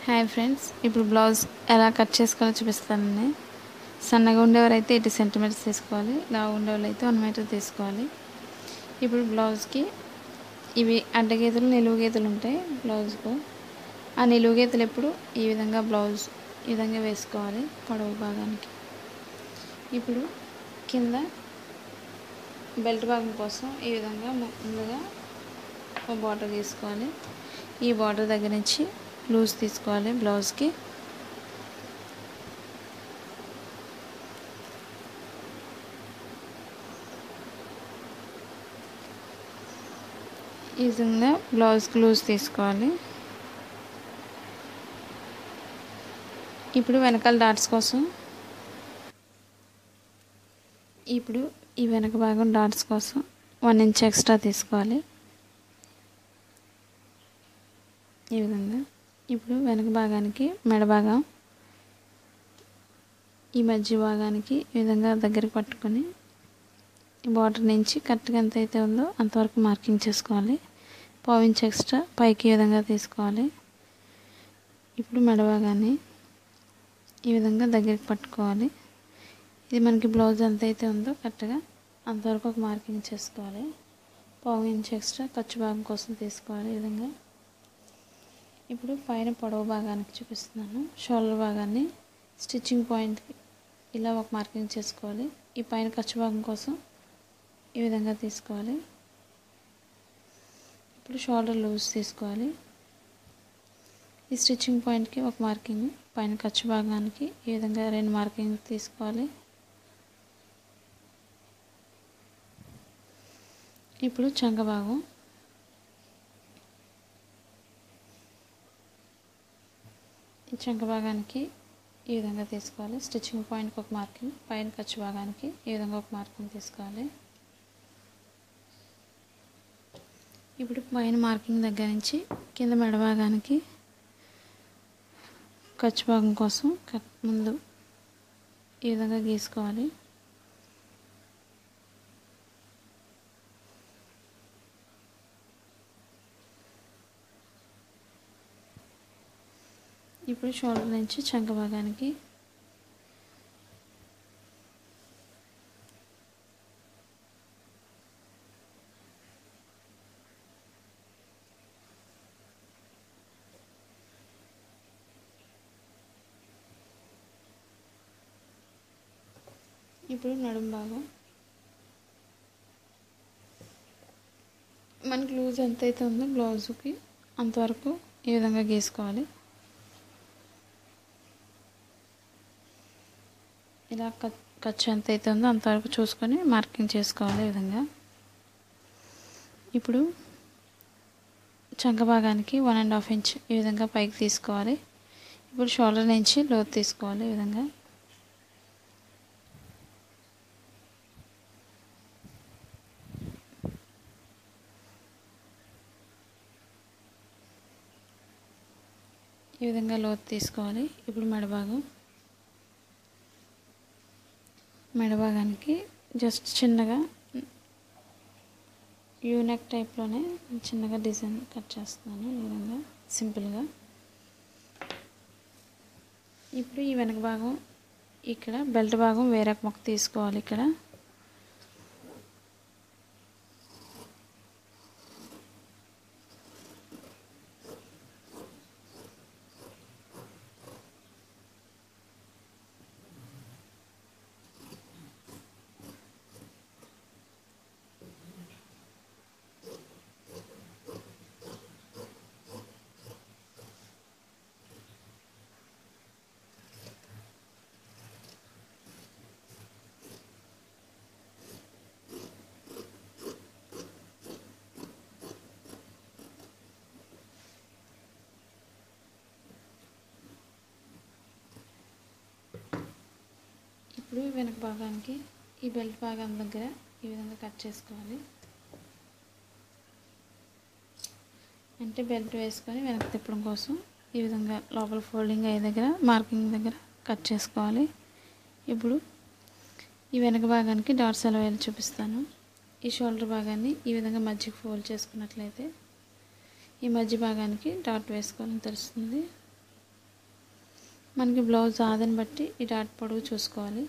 Hi friends, ఇప్పుడు blouse ఎలా cut చేసుకోవాలో చూపిస్తానండి. సన్నగా ఉండేవారైతే 80 సెంటీమీటర్స్ తీసుకోవాలి, లావు ఉండేవాళ్ళు అయితే 1 మీటర్ తీసుకోవాలి. ఇప్పుడు బ్లౌజ్కి ఇవి అడ్డగీతలు నిలువు గీతలు ఉంటాయి బ్లౌజ్కు. ఆ నిలువు గీతలు ఎప్పుడు ఈ విధంగా బ్లౌజ్ ఈ విధంగా వేసుకోవాలి పొడవు భాగానికి. ఇప్పుడు కింద బెల్ట్ భాగం కోసం ఈ విధంగా ముందుగా ఒక బార్డర్ తీసుకోవాలి. ఈ బార్డర్ దగ్గర నుంచి లూజ్ తీసుకోవాలి బ్లౌజ్కి. ఈ విధంగా బ్లౌజ్కి లూజ్ తీసుకోవాలి. ఇప్పుడు వెనకాల డాట్స్ కోసం ఈ వెనక భాగం డాట్స్ కోసం 1 ఇంచ్ ఎక్స్ట్రా తీసుకోవాలి ఈ విధంగా. ఇప్పుడు వెనక భాగానికి మెడ భాగం ఈ మధ్య భాగానికి ఈ విధంగా దగ్గరికి పట్టుకొని ఈ బార్డర్ నుంచి కరెక్ట్గా ఎంత అయితే ఉందో అంతవరకు మార్కింగ్ చేసుకోవాలి. 1/2 ఇంచ్ ఎక్స్ట్రా పైకి ఈ విధంగా తీసుకోవాలి. ఇప్పుడు మెడ భాగాన్ని ఈ విధంగా దగ్గరికి పట్టుకోవాలి. ఇది మనకి బ్లౌజ్ ఎంత అయితే ఉందో కరెక్ట్గా అంతవరకు ఒక మార్కింగ్ చేసుకోవాలి. 1/2 ఇంచ్ ఎక్స్ట్రా ఖర్చు భాగం కోసం తీసుకోవాలి ఈ విధంగా. ఇప్పుడు పైన పొడవు భాగానికి చూపిస్తున్నాను. షోల్డర్ భాగాన్ని స్టిచ్చింగ్ పాయింట్కి ఇలా ఒక మార్కింగ్ చేసుకోవాలి. ఈ పైన ఖర్చు భాగం కోసం ఈ విధంగా తీసుకోవాలి. ఇప్పుడు షోల్డర్ లూజ్ తీసుకోవాలి. ఈ స్టిచ్చింగ్ పాయింట్కి ఒక మార్కింగ్, పైన ఖర్చు భాగానికి ఈ విధంగా 2 మార్కింగ్ తీసుకోవాలి. ఇప్పుడు చంక భాగం ఈ చంక భాగానికి ఈ విధంగా తీసుకోవాలి. స్టిచ్చింగ్ పాయింట్కి ఒక మార్కింగ్, పైన ఖర్చు భాగానికి ఈ విధంగా ఒక మార్కింగ్ తీసుకోవాలి. ఇప్పుడు పైన మార్కింగ్ దగ్గర నుంచి కింద మెడ భాగానికి ఖర్చు భాగం కోసం ముందు ఈ విధంగా గీసుకోవాలి. ఇప్పుడు షోల్డర్ నుంచి చంక భాగానికి ఇప్పుడు నడుము భాగం మనకి లూజ్ ఎంతైతే ఉందో బ్లౌజ్కి అంతవరకు ఈ విధంగా గీసుకోవాలి. ఇలా ఖర్చు ఎంత అయితే ఉందో అంతవరకు చూసుకొని మార్కింగ్ చేసుకోవాలి ఈ విధంగా. ఇప్పుడు చంక భాగానికి 1.5 ఇంచ్ ఈ విధంగా పైకి తీసుకోవాలి. ఇప్పుడు షోల్డర్ నుంచి లోతు తీసుకోవాలి ఈ విధంగా. ఈ విధంగా లోతు తీసుకోవాలి. ఇప్పుడు మెడ భాగానికి జస్ట్ చిన్నగా యూనెక్ టైప్లోనే చిన్నగా డిజైన్ కట్ చేస్తున్నాను ఈ విధంగా సింపుల్గా. ఇప్పుడు ఈ వెనక భాగం ఇక్కడ బెల్ట్ భాగం వేరొక మొక్క తీసుకోవాలి. ఇక్కడ వెనక భాగానికి ఈ బెల్ట్ భాగం దగ్గర ఈ విధంగా కట్ చేసుకోవాలి. అంటే బెల్ట్ వేసుకొని వెనక్కి తిప్పడం కోసం ఈ విధంగా లోపల ఫోల్డింగ్ అయ్యే దగ్గర మార్కింగ్ దగ్గర కట్ చేసుకోవాలి. ఇప్పుడు ఈ వెనక భాగానికి డాట్స్ ఎలా వేయాలో చూపిస్తాను. ఈ షోల్డర్ భాగాన్ని ఈ విధంగా మధ్యకి ఫోల్డ్ చేసుకున్నట్లయితే ఈ మధ్య భాగానికి డాట్ వేసుకోవాలని తెలుస్తుంది. మనకి బ్లౌజ్ ఆదని బట్టి ఈ డాట్ పొడవు చూసుకోవాలి.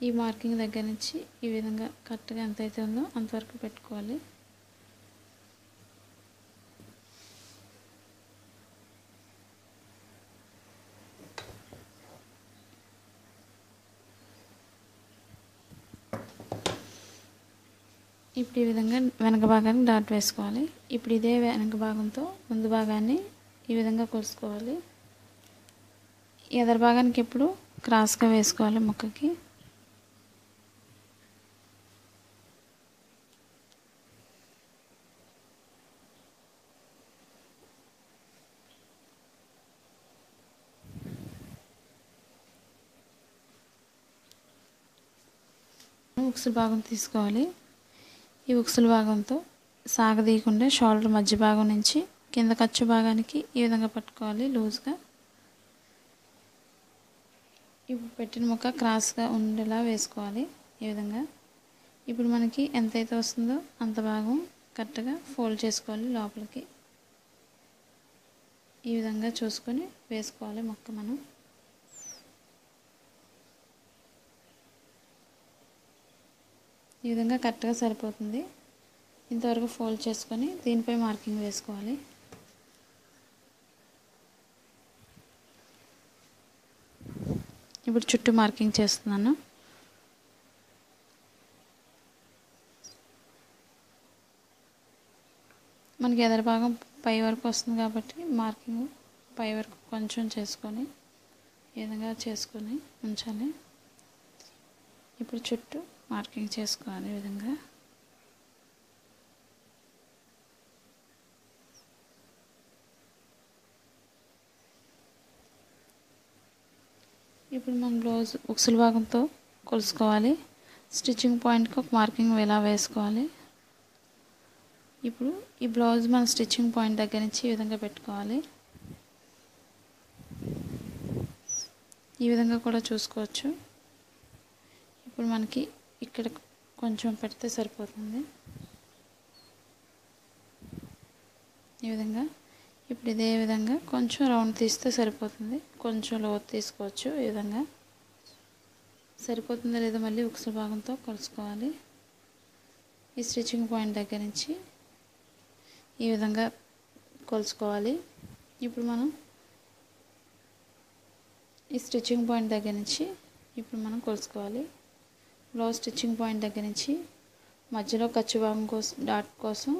ఈ మార్కింగ్ దగ్గర నుంచి ఈ విధంగా కరెక్ట్గా ఎంత అయితే ఉందో అంతవరకు పెట్టుకోవాలి. ఇప్పుడు ఈ విధంగా వెనక భాగానికి డాట్ వేసుకోవాలి. ఇప్పుడు ఇదే వెనక భాగంతో ముందు భాగాన్ని ఈ విధంగా కొలుసుకోవాలి. ఎదర భాగానికి ఎప్పుడు క్రాస్గా వేసుకోవాలి ముక్కకి. ఉక్సుల భాగం తీసుకోవాలి. ఈ ఉక్సుల భాగంతో సాగదీయకుండా షోల్డర్ మధ్య భాగం నుంచి కింద ఖర్చు భాగానికి ఈ విధంగా పట్టుకోవాలి లూజ్గా. ఇప్పుడు పెట్టిన ముక్క క్రాస్గా ఉండేలా వేసుకోవాలి ఈ విధంగా. ఇప్పుడు మనకి ఎంతైతే వస్తుందో అంత భాగం కరెక్ట్గా ఫోల్డ్ చేసుకోవాలి లోపలికి. ఈ విధంగా చూసుకొని వేసుకోవాలి ముక్క మనం. ఈ విధంగా కరెక్ట్గా సరిపోతుంది. ఇంతవరకు ఫోల్డ్ చేసుకొని దీనిపై మార్కింగ్ వేసుకోవాలి. ఇప్పుడు చుట్టూ మార్కింగ్ చేస్తున్నాను. మనకి ఎదర భాగం పై వరకు వస్తుంది కాబట్టి మార్కింగ్ పై వరకు కొంచెం చేసుకొని ఈ విధంగా చేసుకొని ఉంచాలి. ఇప్పుడు చుట్టూ మార్కింగ్ చేసుకోవాలి ఈ విధంగా. ఇప్పుడు మనం బ్లౌజ్ ఉక్సుల భాగంతో కొలుసుకోవాలి. స్టిచ్చింగ్ పాయింట్కి ఒక మార్కింగ్ ఇలా వేసుకోవాలి. ఇప్పుడు ఈ బ్లౌజ్ మన స్టిచ్చింగ్ పాయింట్ దగ్గర నుంచి ఈ విధంగా పెట్టుకోవాలి. ఈ విధంగా కూడా చూసుకోవచ్చు. ఇప్పుడు మనకి ఇక్కడ కొంచెం పెడితే సరిపోతుంది ఈ విధంగా. ఇప్పుడు ఇదే విధంగా కొంచెం రౌండ్ తీస్తే సరిపోతుంది. కొంచెం లోతు తీసుకోవచ్చు. ఈ విధంగా సరిపోతుందో లేదో మళ్ళీ ఉక్సుల భాగంతో కొలుసుకోవాలి. ఈ స్టిచ్చింగ్ పాయింట్ దగ్గర నుంచి ఈ విధంగా కొలుసుకోవాలి. ఇప్పుడు మనం ఈ స్టిచ్చింగ్ పాయింట్ దగ్గర నుంచి ఇప్పుడు మనం కొలుసుకోవాలి. బ్లౌజ్ స్టిచ్చింగ్ పాయింట్ దగ్గర నుంచి మధ్యలో ఖర్చు భాగం కోసం డాట్ కోసం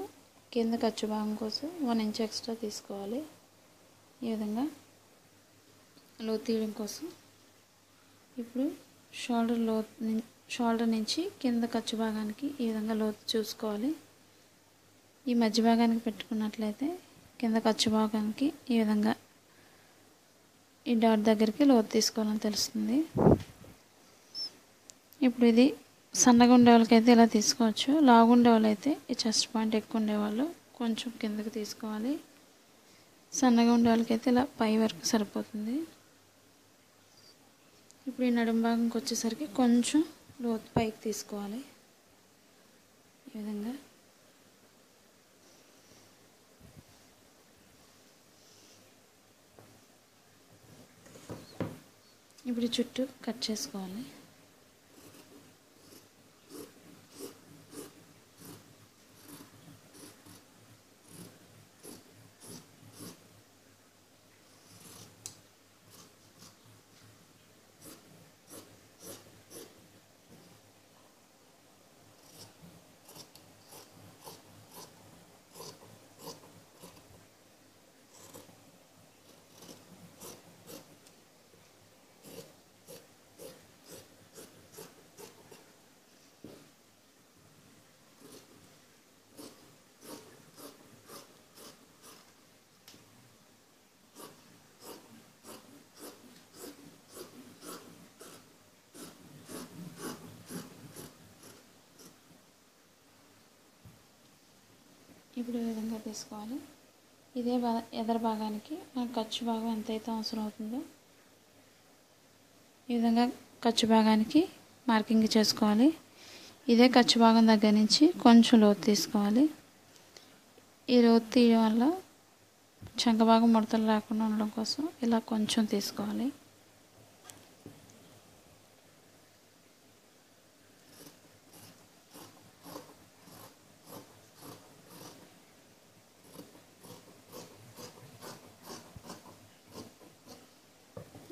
కింద ఖర్చు భాగం కోసం 1 ఇంచ్ ఎక్స్ట్రా తీసుకోవాలి. ఈ విధంగా లోతు తీయడం కోసం. ఇప్పుడు షోల్డర్ నుంచి కింద ఖర్చు భాగానికి ఈ విధంగా లోతు చూసుకోవాలి. ఈ మధ్య భాగానికి పెట్టుకున్నట్లయితే కింద ఖర్చు భాగానికి ఈ విధంగా ఈ డాట్ దగ్గరికి లోతు తీసుకోవాలని తెలుస్తుంది. ఇప్పుడు ఇది సన్నగా ఉండే వాళ్ళకైతే ఇలా తీసుకోవచ్చు. లావు ఉండే వాళ్ళైతే ఈ చెస్ట్ పాయింట్ ఎక్కువ ఉండేవాళ్ళు కొంచెం కిందకి తీసుకోవాలి. సన్నగా ఉండే వాళ్ళకైతే ఇలా పై వరకు సరిపోతుంది. ఇప్పుడు ఈ నడుము భాగంకి వచ్చేసరికి కొంచెం లోతు పైకి తీసుకోవాలి ఈ విధంగా. ఇప్పుడు చుట్టూ కట్ చేసుకోవాలి. ఇప్పుడు ఈ విధంగా తీసుకోవాలి. ఇదే ఎదర భాగానికి మనకు ఖర్చు భాగం ఎంతైతే అవసరం అవుతుందో ఈ విధంగా ఖర్చు భాగానికి మార్కింగ్ చేసుకోవాలి. ఇదే ఖర్చు భాగం దగ్గర నుంచి కొంచెం లోతు తీసుకోవాలి. ఈ లోతు తీయడం వల్ల చంక భాగం ముడతలు రాకుండా ఉండడం కోసం ఇలా కొంచెం తీసుకోవాలి.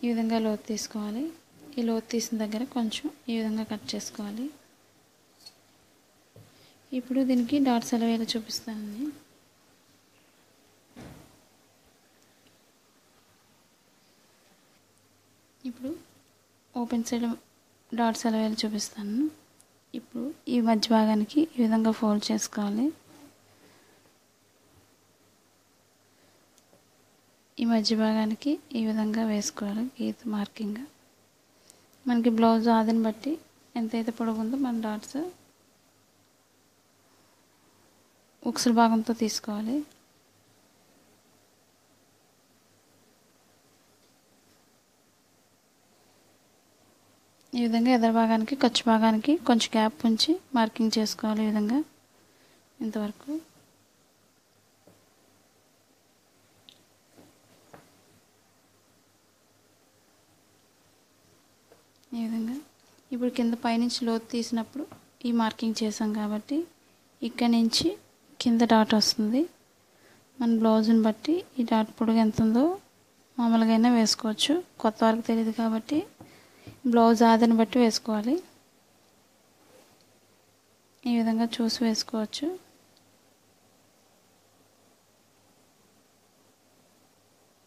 ఈ విధంగా లోతు తీసుకోవాలి. ఈ లోతు తీసిన దగ్గర కొంచెం ఈ విధంగా కట్ చేసుకోవాలి. ఇప్పుడు దీనికి డాట్స్ ఎలా వేయాలో చూపిస్తానండి. ఇప్పుడు ఓపెన్ సైడ్ డాట్స్ ఎలా వేయాలో చూపిస్తాను. ఇప్పుడు ఈ మధ్య భాగానికి ఈ విధంగా ఫోల్డ్ చేసుకోవాలి. ఈ మధ్య భాగానికి ఈ విధంగా వేసుకోవాలి గీత మార్కింగ్. మనకి బ్లౌజ్ ఆదిని బట్టి ఎంతైతే పొడవుందో మన డాట్స్ ఉక్సుల భాగంతో తీసుకోవాలి. ఈ విధంగా ఎదర భాగానికి ఖర్చు భాగానికి కొంచెం గ్యాప్ ఉంచి మార్కింగ్ చేసుకోవాలి. ఈ విధంగా ఇంతవరకు. ఈ విధంగా ఇప్పుడు కింద పైనుంచి లోతు తీసినప్పుడు ఈ మార్కింగ్ చేసాం కాబట్టి ఇక్కడి నుంచి కింద డాట్ వస్తుంది. మన బ్లౌజ్ని బట్టి ఈ డాట్ పొడుగు ఎంత ఉందో మామూలుగా అయినా వేసుకోవచ్చు. కొత్త వరకు తెలియదు కాబట్టి బ్లౌజ్ ఆదిని బట్టి వేసుకోవాలి. ఈ విధంగా చూసి వేసుకోవచ్చు.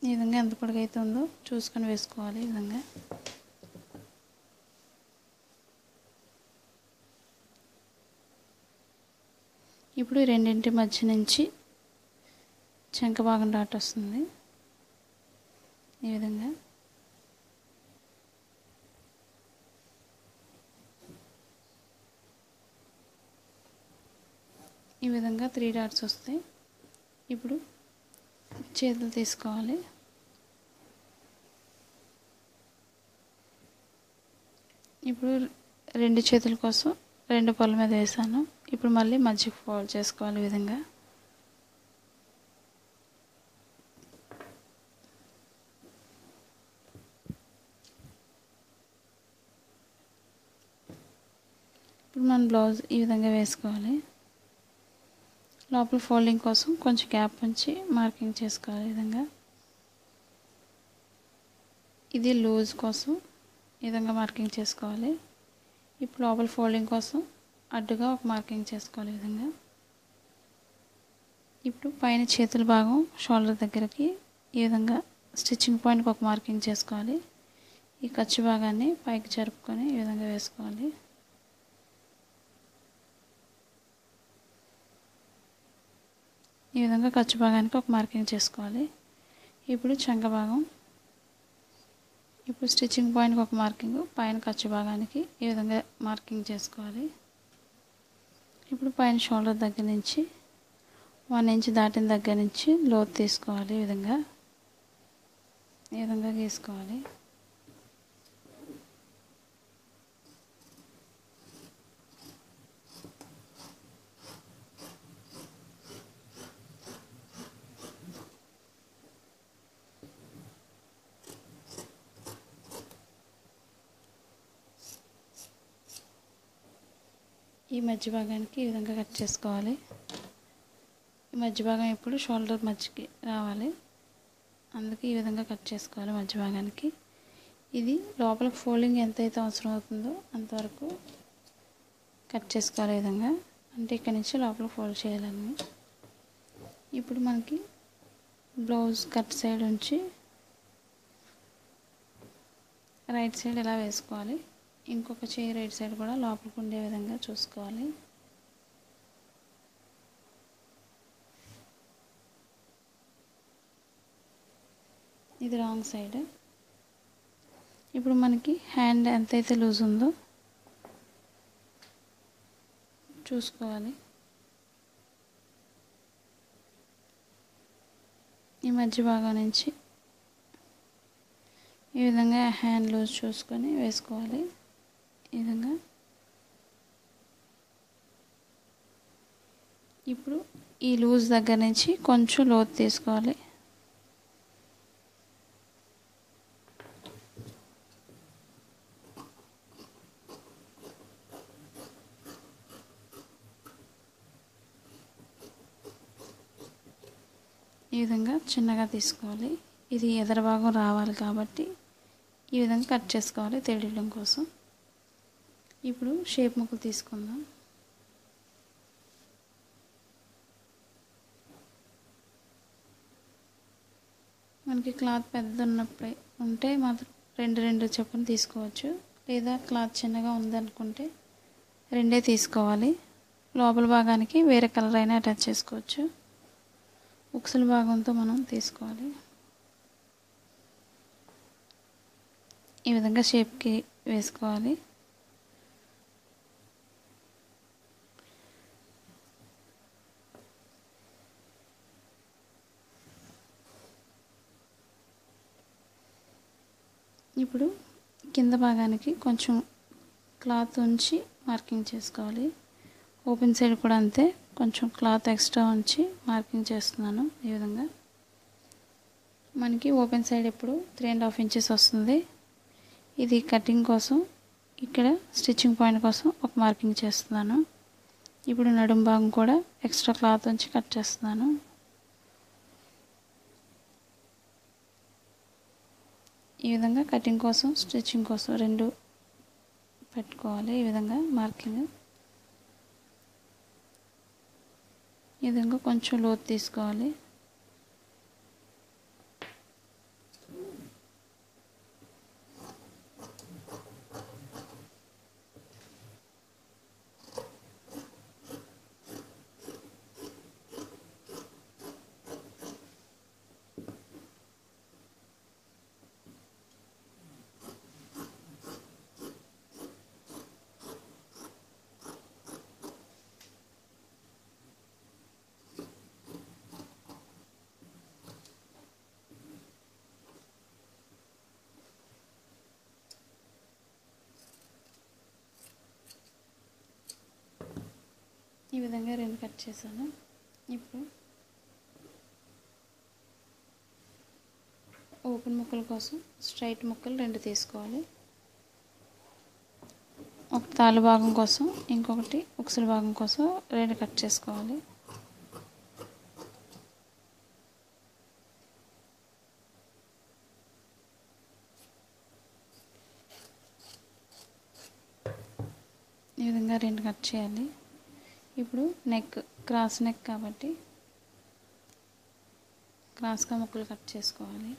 ఈ విధంగా ఎంత పొడుగు అయితే ఉందో చూసుకొని వేసుకోవాలి. ఈ విధంగా ఇప్పుడు రెండింటి మధ్య నుంచి చంక భాగం డాట్ వస్తుంది. ఈ విధంగా ఈ విధంగా 3 డాట్స్ వస్తాయి. ఇప్పుడు చేతులు తీసుకోవాలి. ఇప్పుడు 2 చేతుల కోసం 2 పళ్ళ మీద వేసాను. ఇప్పుడు మళ్ళీ మధ్యకి ఫోల్డ్ చేసుకోవాలి. ఈ విధంగా ఇప్పుడు మన బ్లౌజ్ ఈ విధంగా వేసుకోవాలి. లోపల ఫోల్డింగ్ కోసం కొంచెం గ్యాప్ ఉంచి మార్కింగ్ చేసుకోవాలి. ఈ విధంగా ఇది లూజ్ కోసం ఈ విధంగా మార్కింగ్ చేసుకోవాలి. ఇప్పుడు లోపల ఫోల్డింగ్ కోసం అడ్డుగా ఒక మార్కింగ్ చేసుకోవాలి. ఈ విధంగా ఇప్పుడు పైన చేతుల భాగం షోల్డర్ దగ్గరికి ఈ విధంగా స్టిచ్చింగ్ పాయింట్కి ఒక మార్కింగ్ చేసుకోవాలి. ఈ ఖర్చు భాగాన్ని పైకి జరుపుకొని ఈ విధంగా వేసుకోవాలి. ఈ విధంగా ఖర్చు భాగానికి ఒక మార్కింగ్ చేసుకోవాలి. ఇప్పుడు చంక భాగం, ఇప్పుడు స్టిచ్చింగ్ పాయింట్కి ఒక మార్కింగ్, పైన ఖర్చు భాగానికి ఈ విధంగా మార్కింగ్ చేసుకోవాలి. ఇప్పుడు పైన షోల్డర్ దగ్గర నుంచి 1 ఇంచ్ దాటిన దగ్గర నుంచి లోతు తీసుకోవాలి. ఈ విధంగా గీసుకోవాలి. ఈ మధ్య భాగానికి ఈ విధంగా కట్ చేసుకోవాలి. ఈ మధ్య భాగం ఇప్పుడు షోల్డర్ మధ్యకి రావాలి, అందుకే ఈ విధంగా కట్ చేసుకోవాలి. మధ్య భాగానికి ఇది లోపల ఫోల్డింగ్ ఎంతైతే అవసరం అవుతుందో అంతవరకు కట్ చేసుకోవాలి. ఈ విధంగా అంటే ఇక్కడ నుంచి లోపల ఫోల్డ్ చేయాలని. ఇప్పుడు మనకి బ్లౌజ్ కట్ సైడ్ నుంచి రైట్ సైడ్ ఇలా వేసుకోవాలి. ఇంకొక చేయి రైట్ సైడ్ కూడా లోపలికి ఉండే విధంగా చూసుకోవాలి. ఇది రాంగ్ సైడ్. ఇప్పుడు మనకి హ్యాండ్ ఎంతైతే లూజ్ ఉందో చూసుకోవాలి. ఈ మధ్య భాగం నుంచి ఈ విధంగా హ్యాండ్ లూజ్ చూసుకొని వేసుకోవాలి. ఈ విధంగా ఇప్పుడు ఈ లూజ్ దగ్గర నుంచి కొంచెం లోతు తీసుకోవాలి. ఈ విధంగా చిన్నగా తీసుకోవాలి. ఇది ఎదర భాగం రావాలి కాబట్టి ఈ విధంగా కట్ చేసుకోవాలి తెలియడం కోసం. ఇప్పుడు షేప్ ముక్కలు తీసుకుందాం. మనకి క్లాత్ పెద్ద ఉన్నప్పుడే ఉంటే మాత్రం రెండు చొప్పున తీసుకోవచ్చు. లేదా క్లాత్ చిన్నగా ఉందనుకుంటే రెండే తీసుకోవాలి. లోపల భాగానికి వేరే కలర్ అయినా అటాచ్ చేసుకోవచ్చు. ఉక్సుల భాగంతో మనం తీసుకోవాలి. ఈ విధంగా షేప్కి వేసుకోవాలి. ఇప్పుడు కింద భాగానికి కొంచెం క్లాత్ ఉంచి మార్కింగ్ చేసుకోవాలి. ఓపెన్ సైడ్ కూడా అంతే, కొంచెం క్లాత్ ఎక్స్ట్రా ఉంచి మార్కింగ్ చేస్తున్నాను. ఈ విధంగా మనకి ఓపెన్ సైడ్ ఇప్పుడు 3.5 ఇంచెస్ వస్తుంది. ఇది కటింగ్ కోసం, ఇక్కడ స్టిచ్చింగ్ పాయింట్ కోసం ఒక మార్కింగ్ చేస్తున్నాను. ఇప్పుడు నడుం భాగం కూడా ఎక్స్ట్రా క్లాత్ ఉంచి కట్ చేస్తున్నాను. ఈ విధంగా కటింగ్ కోసం స్టిచ్చింగ్ కోసం రెండు పెట్టుకోవాలి. ఈ విధంగా మార్కింగ్ ఈ విధంగా కొంచెం లోతు తీసుకోవాలి. ఈ విధంగా రెండు కట్ చేశాను. ఇప్పుడు ఓపెన్ ముక్కల కోసం స్ట్రైట్ ముక్కలు రెండు తీసుకోవాలి. ఒక తాళ్ళు భాగం కోసం, ఇంకొకటి ఉక్సుల భాగం కోసం రెండు కట్ చేసుకోవాలి. ఈ విధంగా రెండు కట్ చేయాలి. ఇప్పుడు నెక్ క్రాస్ నెక్ కాబట్టి క్రాస్గా ముక్కలు కట్ చేసుకోవాలి.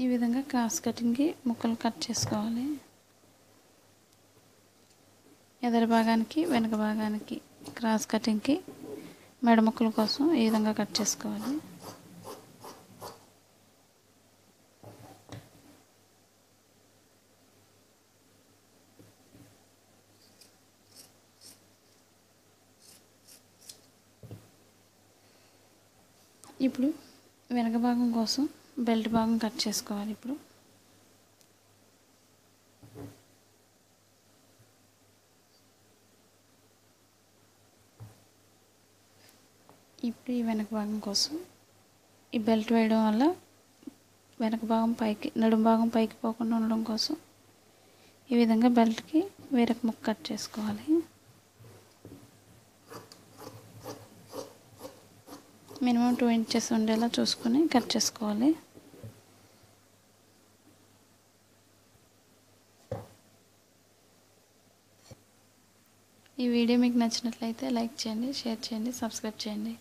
ఈ విధంగా క్రాస్ కటింగ్కి ముక్కలు కట్ చేసుకోవాలి. ఎదర భాగానికి వెనక భాగానికి క్రాస్ కటింగ్కి మెడ ముక్కల కోసం ఈ విధంగా కట్ చేసుకోవాలి. ఇప్పుడు వెనక భాగం కోసం బెల్ట్ భాగం కట్ చేసుకోవాలి. ఇప్పుడు ఈ వెనక భాగం కోసం ఈ బెల్ట్ వేయడం వల్ల వెనక భాగం పైకి, నడుం భాగం పైకి పోకుండా ఉండడం కోసం ఈ విధంగా బెల్ట్కి వేరొక ముక్క కట్ చేసుకోవాలి. మినిమం 2 ఇంచెస్ ఉండేలా చూసుకొని కట్ చేసుకోవాలి. ఈ వీడియో మీకు నచ్చినట్లయితే లైక్ చేయండి, షేర్ చేయండి, సబ్స్క్రైబ్ చేయండి.